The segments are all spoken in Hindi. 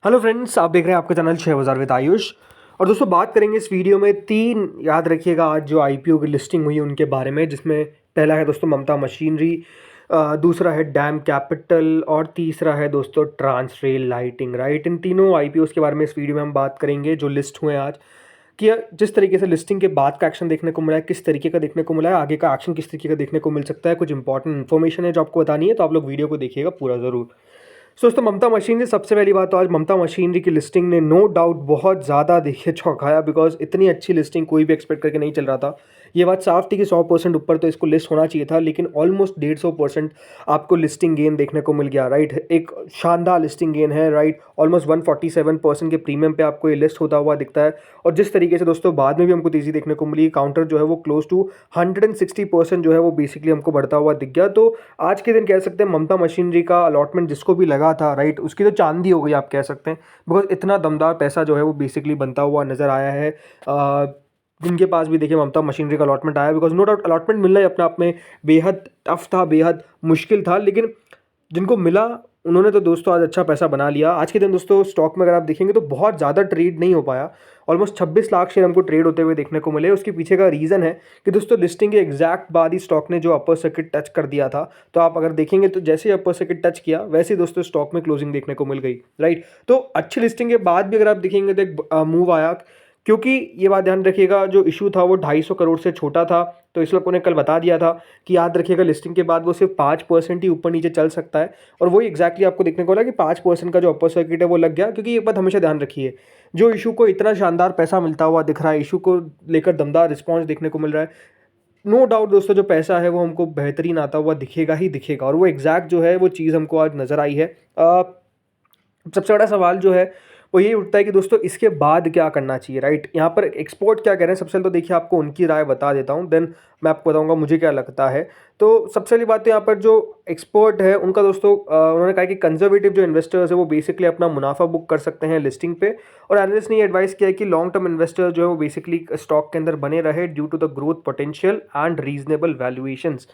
हेलो फ्रेंड्स, आप देख रहे हैं आपका चैनल शेयर बाजार विद आयुष। और दोस्तों बात करेंगे इस वीडियो में तीन, याद रखिएगा, आज जो आईपीओ की लिस्टिंग हुई उनके बारे में, जिसमें पहला है दोस्तों ममता मशीनरी, दूसरा है डैम कैपिटल और तीसरा है दोस्तों ट्रांस रेल लाइटिंग। राइट, इन तीनों आईपीओस के बारे में इस वीडियो में हम बात करेंगे जो लिस्ट हुए हैं आज, कि जिस तरीके से लिस्टिंग के बाद का एक्शन देखने को मिला है, किस तरीके का देखने को मिला है, आगे का एक्शन किस तरीके का देखने को मिल सकता है। कुछ इंपॉर्टेंट इन्फॉर्मेशन है जो आपको बतानी है, तो आप लोग वीडियो को देखिएगा पूरा ज़रूर। दोस्तों ममता मशीनरी, सबसे पहली बात तो आज ममता मशीनरी की लिस्टिंग ने नो डाउट बहुत ज़्यादा देखिए चौंकाया, बिकॉज इतनी अच्छी लिस्टिंग कोई भी एक्सपेक्ट करके नहीं चल रहा था। ये बात साफ थी कि 100% ऊपर तो इसको लिस्ट होना चाहिए था, लेकिन ऑलमोस्ट 150% आपको लिस्टिंग गेन देखने को मिल गया। राइट, एक शानदार लिस्टिंग गेन है। राइट, ऑलमोस्ट 147% के प्रीमियम पे आपको ये लिस्ट होता हुआ दिखता है। और जिस तरीके से दोस्तों बाद में भी हमको तेज़ी देखने को मिली, काउंटर जो है वो क्लोज टू 160% जो है वो बेसिकली हमको बढ़ता हुआ दिख गया। तो आज के दिन कह सकते हैं ममता मशीनरी का अलॉटमेंट जिसको भी लगा था, राइट, उसकी तो चांदी हो गई आप कह सकते हैं, बिकॉज इतना दमदार पैसा जो है वो बेसिकली बनता हुआ नज़र आया है। जिनके पास भी देखिए ममता मशीनरी का अलॉटमेंट आया, बिकॉज नो डाउट अलॉटमेंट मिलना ही अपने आप में बेहद टफ था, बेहद मुश्किल था, लेकिन जिनको मिला उन्होंने तो दोस्तों आज अच्छा पैसा बना लिया। आज के दिन दोस्तों स्टॉक में अगर आप देखेंगे तो बहुत ज़्यादा ट्रेड नहीं हो पाया। ऑलमोस्ट 26 लाख शेयर हमको ट्रेड होते हुए देखने को मिले। उसके पीछे का रीज़न है कि दोस्तों लिस्टिंग के एग्जैक्ट बाद ही स्टॉक ने जो अपर सर्किट टच कर दिया था, तो आप अगर देखेंगे तो जैसे ही अपर सर्किट टच किया वैसे ही दोस्तों स्टॉक में क्लोजिंग देखने को मिल गई। राइट, तो अच्छी लिस्टिंग के बाद भी अगर आप देखेंगे तो एक मूव आया, क्योंकि ये बात ध्यान रखिएगा जो इशू था वो 250 करोड़ से छोटा था। तो इस लोगों ने कल बता दिया था कि याद रखिएगा लिस्टिंग के बाद वो सिर्फ 5% ही ऊपर नीचे चल सकता है। और वही एग्जैक्टली आपको देखने को मिला कि 5% का जो अपर सर्किट है वो लग गया। क्योंकि एक बात हमेशा ध्यान रखिए, जो इशू को इतना शानदार पैसा मिलता हुआ दिख रहा है, इशू को लेकर दमदार रिस्पॉन्स देखने को मिल रहा है, नो डाउट दोस्तों जो पैसा है वो हमको बेहतरीन आता हुआ दिखेगा ही दिखेगा। और वो एग्जैक्ट जो है वो चीज़ हमको आज नज़र आई है। सबसे बड़ा सवाल जो है वो यही उठता है कि दोस्तों इसके बाद क्या करना चाहिए। राइट, यहाँ पर एक्सपोर्ट क्या कह रहे हैं, सबसे पहले तो देखिए आपको उनकी राय बता देता हूँ, देन मैं आपको बताऊंगा मुझे क्या लगता है। तो सबसे पहली बात तो यहाँ पर जो एक्सपर्ट है उनका दोस्तों उन्होंने कहा कि कंजर्वेटिव जो इन्वेस्टर्स है वो बेसिकली अपना मुनाफा बुक कर सकते हैं लिस्टिंग पे। और एनालिस्ट ने ये एडवाइस किया है कि लॉन्ग टर्म इन्वेस्टर जो है वो बेसिकली स्टॉक के अंदर बने रहे due to the growth potential and reasonable valuations.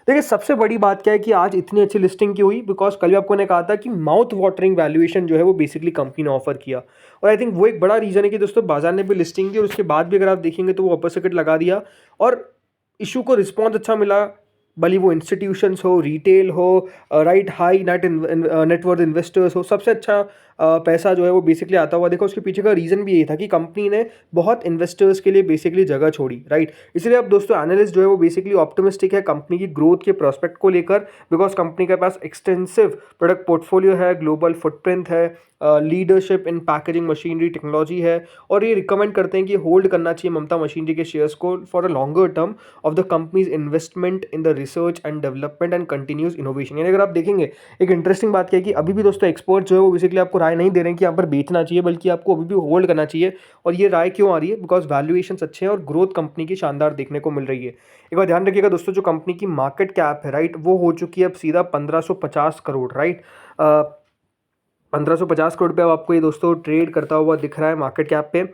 देखिए सबसे बड़ी बात क्या है कि आज इतनी अच्छी लिस्टिंग की हुई, बिकॉज कल भी आपको ने कहा था कि माउथ वाटरिंग वैल्यूएशन जो है वो बेसिकली कंपनी ने ऑफर किया। और आई थिंक वो एक बड़ा रीजन है कि दोस्तों बाजार ने भी लिस्टिंग दी और उसके बाद भी अगर आप देखेंगे तो वो अपर सर्किट लगा दिया और इशू को रिस्पॉन्स अच्छा मिला। भले वो इंस्टीट्यूशंस हो, रिटेल हो, राइट, हाई नेटवर्थ इन्वेस्टर्स हो, सबसे अच्छा पैसा जो है वो बेसिकली आता हुआ देखा। उसके पीछे का रीज़न भी यही था कि कंपनी ने बहुत इन्वेस्टर्स के लिए बेसिकली जगह छोड़ी। राइट, इसलिए अब दोस्तों एनालिस्ट जो है वो बेसिकली ऑप्टिमिस्टिक है कंपनी की ग्रोथ के प्रोस्पेक्ट को लेकर, बिकॉज कंपनी के पास एक्सटेंसिव प्रोडक्ट पोर्टफोलियो है, ग्लोबल फुटप्रिंट है, leadership in packaging machinery technology है। और ये रिकमेंड करते हैं कि होल्ड करना चाहिए ममता मशीनरी के शेयर्स को for a longer term of the companies investment in the research and development and continuous innovation. यानी अगर आप देखेंगे एक इंटरेस्टिंग बात क्या है कि अभी भी दोस्तों एक्सपर्ट जो है वो बेसिकली आपको राय नहीं दे रहे हैं कि यहाँ पर बेचना चाहिए, बल्कि आपको अभी भी होल्ड करना चाहिए। और ये राय क्यों आ रही है, बिकॉज वैल्यूएशंस अच्छे हैं और ग्रोथ कंपनी की शानदार देखने को मिल रही है। एक बार ध्यान रखिएगा दोस्तों, जो कंपनी की मार्केट कैप है, राइट, वो हो चुकी है अब सीधा 1550 करोड़। राइट, 1550 करोड़ पे अब आपको ये दोस्तों ट्रेड करता हुआ दिख रहा है मार्केट कैप पे।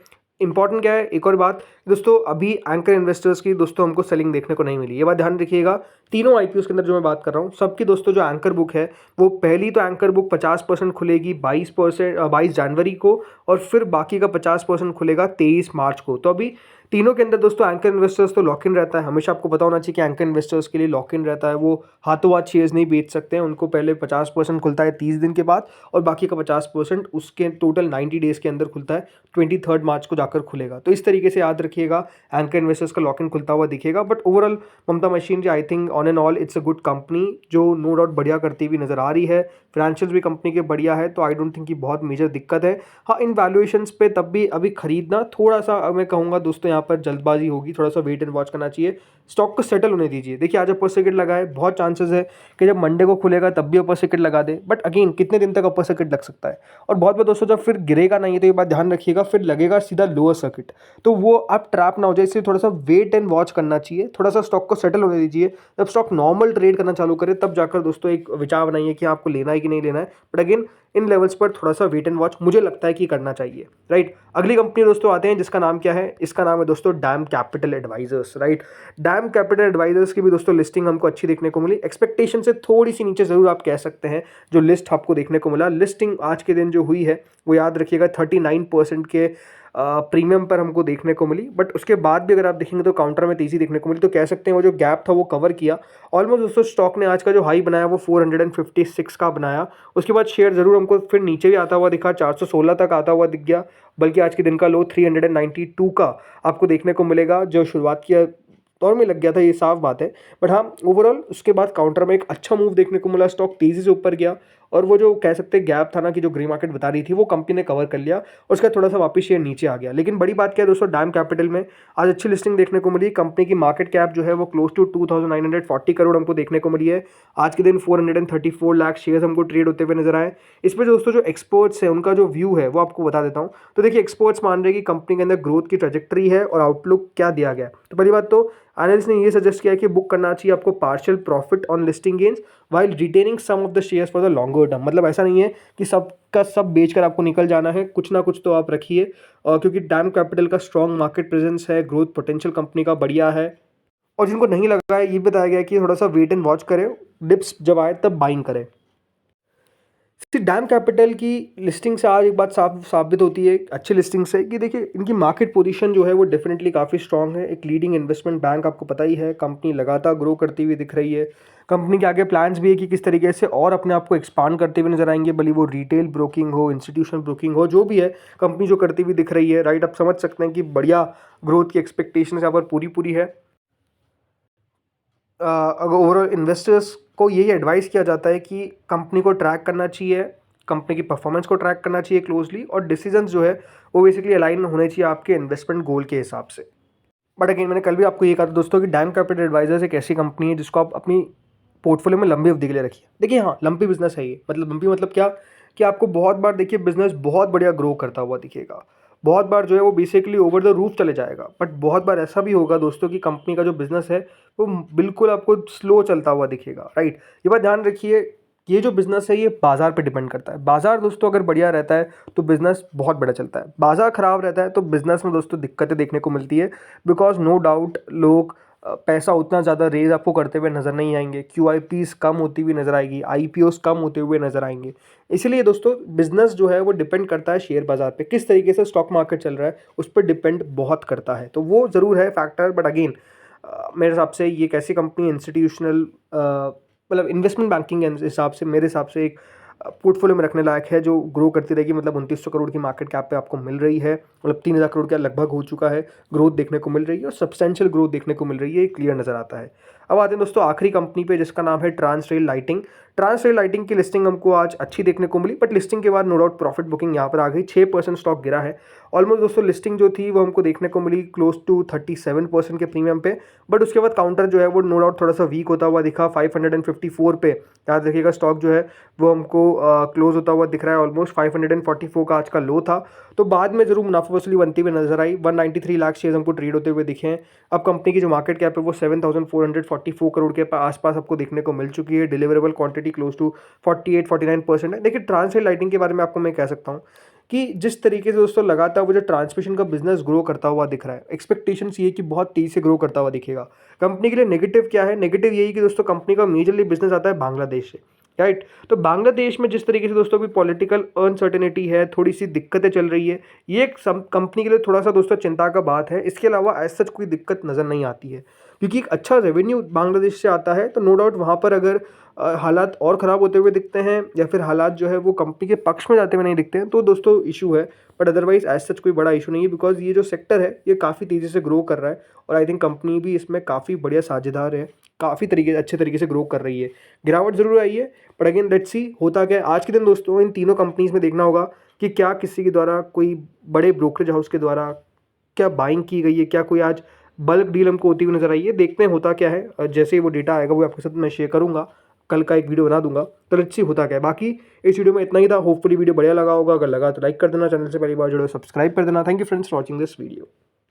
इंपॉर्टेंट क्या है, एक और बात दोस्तों, अभी एंकर इन्वेस्टर्स की दोस्तों हमको सेलिंग देखने को नहीं मिली। ये बात ध्यान रखिएगा, तीनों आईपीओ के अंदर जो मैं बात कर रहा हूँ सबकी दोस्तों जो एंकर बुक है वो पहली तो एंकर बुक 50% खुलेगी 22 जनवरी को, और फिर बाकी का 50% खुलेगा 23 मार्च को। तो अभी तीनों के अंदर दोस्तों एंकर इन्वेस्टर्स तो लॉक इन रहता है। हमेशा आपको पता होना चाहिए कि एंकर इन्वेस्टर्स के लिए लॉक इन रहता है, वो हाथों हाथ शेयर्स नहीं बेच सकते हैं। उनको पहले 50% खुलता है 30 दिन के बाद, और बाकी का 50% उसके टोटल 90 डेज के अंदर खुलता है, 23 मार्च को जाकर खुलेगा। तो इस तरीके से याद रखिएगा एंकर इन्वेस्टर्स का लॉक इन खुलता हुआ दिखेगा। But overall Mamata machinery I think on and all it's a good company जो नो डाउट बढ़िया करती हुई नजर आ रही है। फाइनेंशियल्स भी कंपनी के बढ़िया है, तो आई डोंट थिंक कि बहुत मेजर दिक्कत है। हाँ, इन वैल्यूएशंस पे तब भी अभी खरीदना थोड़ा सा मैं कहूँगा दोस्तों यहाँ पर जल्दबाजी होगी, थोड़ा सा वेट एंड वॉच करना चाहिए, स्टॉक को सेटल होने दीजिए। देखिए आज अपर सर्किट लगा है, बहुत चांसेस है कि जब मंडे को खुलेगा तब भी अपर सर्किट लगा दे, बट अगेन कितने दिन तक अपर सर्किट लग सकता है। और बहुत बार दोस्तों जब फिर गिरेगा नहीं, तो ये बात ध्यान रखिएगा, फिर लगेगा सीधा लोअर सर्किट, तो वो आप ट्रैप ना हो जाए। इसलिए थोड़ा सा वेट एंड वॉच करना चाहिए, थोड़ा सा स्टॉक को सेटल होने दीजिए। जब स्टॉक नॉर्मल ट्रेड करना चालू करे तब जाकर दोस्तों एक विचार बनाइए कि आपको लेना है कि नहीं लेना है। बट अगेन इन लेवल्स पर थोड़ा सा वेट एंड वॉच मुझे लगता है कि करना चाहिए, राइट। अगली कंपनी दोस्तों आते हैं जिसका नाम क्या है, इसका नाम है दोस्तों DAM capital advisors, right. DAM capital advisors की भी दोस्तों लिस्टिंग हमको अच्छी देखने को मिली, एक्सपेक्टेशन से थोड़ी सी नीचे जरूर आप कह सकते हैं जो लिस्ट आपको देखने को मिला। लिस्टिंग आज के दिन जो हुई है वो याद रखिएगा 39% के प्रीमियम पर हमको देखने को मिली, बट उसके बाद भी अगर आप देखेंगे तो काउंटर में तेजी देखने को मिली, तो कह सकते हैं वो जो गैप था वो कवर किया। ऑलमोस्ट दोस्तों स्टॉक ने आज का जो हाई बनाया वो 456 का बनाया, उसके बाद शेयर जरूर हमको फिर नीचे भी आता हुआ दिखा, 416 तक आता हुआ दिख गया, बल्कि आज के दिन का लो 392 का आपको देखने को मिलेगा, जो शुरुआत की दौर में लग गया था, ये साफ बात है। बट हाँ, ओवरऑल उसके बाद काउंटर में एक अच्छा मूव देखने को मिला, स्टॉक तेजी से ऊपर गया, और वो जो कह सकते हैं गैप था ना कि जो ग्रे मार्केट बता रही थी वो कंपनी ने कवर कर लिया, और उसका थोड़ा सा वापस शेयर नीचे आ गया। लेकिन बड़ी बात क्या है दोस्तों, डैम कैपिटल में आज अच्छी लिस्टिंग देखने को मिली। कंपनी की मार्केट कैप जो है वो क्लोज टू 2940 करोड़ हमको देखने को मिली है। आज के दिन 434 लाख शेयर्स हमको ट्रेड होते हुए नजर आए। इस पर दोस्तों जो एक्सपर्ट्स है उनका जो व्यू है वो आपको बता देता हूँ। तो देखिए, एक्सपर्ट्स मान रहे हैं कि कंपनी के अंदर ग्रोथ की ट्रेजेक्टरी है और आउटलुक क्या दिया गया। तो पहली बात तो एनालिस्ट ने ये सजेस्ट किया कि बुक करना चाहिए आपको partial profit on listing gains while retaining some of the shares for the longer term. मतलब ऐसा नहीं है कि सब का सब बेचकर आपको निकल जाना है, कुछ ना कुछ तो आप रखिए, क्योंकि डैम कैपिटल का स्ट्रॉन्ग मार्केट प्रेजेंस है, ग्रोथ पोटेंशियल कंपनी का बढ़िया है। और जिनको नहीं लगा है ये बताया गया कि थोड़ा सा वेट एंड वॉच करें, डिप्स जब आए तब बाइंग करें। डैम कैपिटल की लिस्टिंग से आज एक बात साबित होती है अच्छी लिस्टिंग से कि देखिए इनकी मार्केट पोजीशन जो है वो डेफिनेटली काफ़ी स्ट्रांग है। एक लीडिंग इन्वेस्टमेंट बैंक आपको पता ही है, कंपनी लगातार ग्रो करती हुई दिख रही है। कंपनी के आगे प्लान्स भी है कि किस तरीके से और अपने आप को एक्सपांड करते हुए नजर आएंगे, भले वो रिटेल ब्रोकिंग हो, इंस्टीट्यूशनल ब्रोकिंग हो, जो भी है कंपनी जो करती हुई दिख रही है, राइट। आप समझ सकते हैं कि बढ़िया ग्रोथ की एक्सपेक्टेशन यहाँ पर पूरी है। अगर ओवरऑल इन्वेस्टर्स को यही एडवाइस किया जाता है कि कंपनी को ट्रैक करना चाहिए, कंपनी की परफॉर्मेंस को ट्रैक करना चाहिए क्लोजली, और डिसीजंस जो है वो बेसिकली अलाइन होने चाहिए आपके इन्वेस्टमेंट गोल के हिसाब से। बट अगेन मैंने कल भी आपको ये कहा था दोस्तों कि डैम कैपिटल एडवाइजर्स एक ऐसी कंपनी है जिसको आप अपनी पोर्टफोलियो में लंबी अवधि के लिए रखिए। देखिए हाँ, लंबी बिजनेस है ये, मतलब लंबी मतलब क्या कि आपको बहुत बार देखिए बिजनेस बहुत बढ़िया ग्रो करता हुआ दिखेगा, बहुत बार जो है वो बेसिकली ओवर द रूफ चले जाएगा, बट बहुत बार ऐसा भी होगा दोस्तों कि कंपनी का जो बिजनेस है वो बिल्कुल आपको स्लो चलता हुआ दिखेगा, राइट। ये बात ध्यान रखिए, ये जो बिजनेस है ये बाजार पे डिपेंड करता है। बाजार दोस्तों अगर बढ़िया रहता है तो बिजनेस बहुत बड़ा चलता है, बाजार खराब रहता है तो बिजनेस में दोस्तों दिक्कतें देखने को मिलती है। बिकॉज नो डाउट लोग पैसा उतना ज़्यादा रेज आपको करते हुए नज़र नहीं आएंगे, QIPs कम होती हुई नज़र आएगी, IPOs कम होते हुए नज़र आएंगे। इसलिए दोस्तों बिजनेस जो है वो डिपेंड करता है शेयर बाजार पे, किस तरीके से स्टॉक मार्केट चल रहा है उस पर डिपेंड बहुत करता है, तो वो ज़रूर है फैक्टर। बट अगेन मेरे हिसाब से ये एक ऐसी कंपनी इंस्टीट्यूशनल मतलब इन्वेस्टमेंट बैंकिंग के हिसाब से मेरे हिसाब से एक पोर्टफोलियो में रखने लायक है, जो ग्रो करती रहेगी। मतलब 2900 करोड़ की मार्केट कैप पे आपको मिल रही है, मतलब 3000 करोड़ का लगभग हो चुका है, ग्रोथ देखने को मिल रही है और सब्सटेंशियल ग्रोथ देखने को मिल रही है, ये क्लियर नजर आता है। अब आते हैं दोस्तों आखिरी कंपनी पे जिसका नाम है ट्रांसरेल लाइटिंग। ट्रांसरेल लाइटिंग की लिस्टिंग हमको आज अच्छी देखने को मिली, बट लिस्टिंग के बाद नो डाउट प्रॉफिट बुकिंग यहाँ पर आ गई, 6% स्टॉक गिरा है। ऑलमोस्ट दोस्तों लिस्टिंग जो थी वो हमको देखने को मिली क्लोज टू 37% के प्रीमियम पे, बट उसके बाद काउंटर जो है वो नो डाउट थोड़ा सा वीक होता हुआ दिखा, 554 पे याद रखिएगा स्टॉक जो है वो हमको क्लोज होता हुआ दिख रहा है। ऑलमोस्ट 544 का आज का लो था, तो बाद में जरूर मुनाफा वसूली बनती हुई नजर आई। 193 लाख शेयर हमको ट्रेड होते हुए दिखे हैं। अब कंपनी की जो मार्केट कैप है वो 7444 करोड़ के आसपास आपको देखने को मिल चुकी है। डिलीवरेबल क्वांटिटी क्लोज टू 48-49% है। देखिए ट्रांसरेल लाइटिंग के बारे में आपको मैं कह सकता हूँ कि जिस तरीके से दोस्तों लगातार वो जो ट्रांसमिशन का बिजनेस ग्रो करता हुआ दिख रहा है, एक्सपेक्टेशंस ये कि बहुत तेजी से ग्रो करता हुआ दिखेगा। कंपनी के लिए नेगेटिव क्या है, नेगेटिव यही कि दोस्तों कंपनी का मेजरली बिजनेस आता है बांग्लादेश से, राइट। तो बांग्लादेश में जिस तरीके से दोस्तों अभी पॉलिटिकल अनसर्टेनिटी है, थोड़ी सी दिक्कतें चल रही है, ये एक कंपनी के लिए थोड़ा सा दोस्तों चिंता का बात है। इसके अलावा एज सच कोई दिक्कत नज़र नहीं आती है, क्योंकि एक अच्छा रेवेन्यू बांग्लादेश से आता है। तो नो डाउट वहाँ पर अगर हालात और ख़राब होते हुए दिखते हैं या फिर हालात जो है वो कंपनी के पक्ष में जाते हुए नहीं दिखते हैं तो दोस्तों इशू है, बट अदरवाइज एज सच कोई बड़ा इशू नहीं है। बिकॉज ये जो सेक्टर है ये काफ़ी तेज़ी से ग्रो कर रहा है और आई थिंक कंपनी भी इसमें काफ़ी बढ़िया साझेदार है, काफ़ी अच्छे तरीके से ग्रो कर रही है। गिरावट जरूर आई है, बट अगेन लेट्स सी होता क्या है आज के दिन दोस्तों। इन तीनों कंपनीज में देखना होगा कि क्या किसी के द्वारा, कोई बड़े ब्रोकरेज हाउस के द्वारा क्या बाइंग की गई है, क्या कोई आज बल्क डील हमको होती हुई नजर आई है। देखते हैं होता क्या है, जैसे ही वो डेटा आएगा वो आपके साथ मैं शेयर करूंगा, कल का एक वीडियो बना दूंगा, तो लेट्स सी होता क्या है। बाकी इस वीडियो में इतना ही था, होपफुली वीडियो बढ़िया लगा होगा, अगर लगा तो लाइक कर देना, चैनल से पहली बार जुड़े सब्सक्राइब कर देना। Thank you friends for watching this video.